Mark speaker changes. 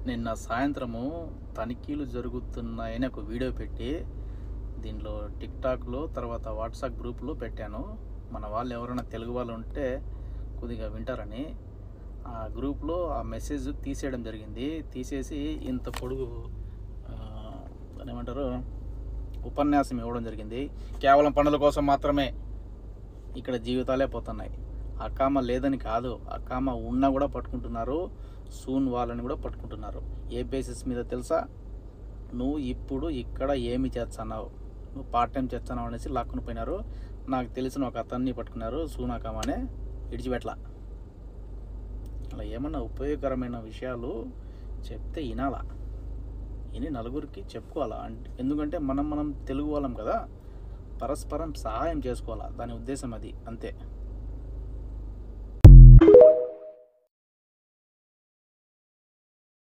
Speaker 1: నిన్న సాయంత్రము తనిఖీలు జరుగుతున్నాయని ఒక వీడియో పెట్టి దీనిలో టిక్టాక్లో తర్వాత వాట్సాప్ గ్రూప్లో పెట్టాను. మన వాళ్ళు ఎవరైనా తెలుగు వాళ్ళు ఉంటే కొద్దిగా వింటారని ఆ గ్రూప్లో ఆ మెసేజ్ తీసేయడం జరిగింది. తీసేసి ఇంత పొడుగు ఏమంటారు ఉపన్యాసం ఇవ్వడం జరిగింది. కేవలం పనుల కోసం మాత్రమే ఇక్కడ జీవితాలే పోతున్నాయి. అకామ లేదని కాదు, అకామ ఉన్నా కూడా పట్టుకుంటున్నారు, సూన్ వాళ్ళని కూడా పట్టుకుంటున్నారు. ఏ బేసిస్ మీద తెలుసా? నువ్వు ఇప్పుడు ఇక్కడ ఏమి చేస్తున్నావు, నువ్వు పార్ట్ టైం చేస్తున్నావు అనేసి లాక్కుని పోయినారు. నాకు తెలిసిన ఒక అతన్ని పట్టుకున్నారు, సూన్ అకామనే ఇడిచిపెట్ల. అలా ఏమన్నా ఉపయోగకరమైన విషయాలు చెప్తే వినాలా, విని నలుగురికి చెప్పుకోవాలా. ఎందుకంటే మనం తెలుగు వాళ్ళం కదా, పరస్పరం సహాయం చేసుకోవాలా. దాని ఉద్దేశం అది, అంతే.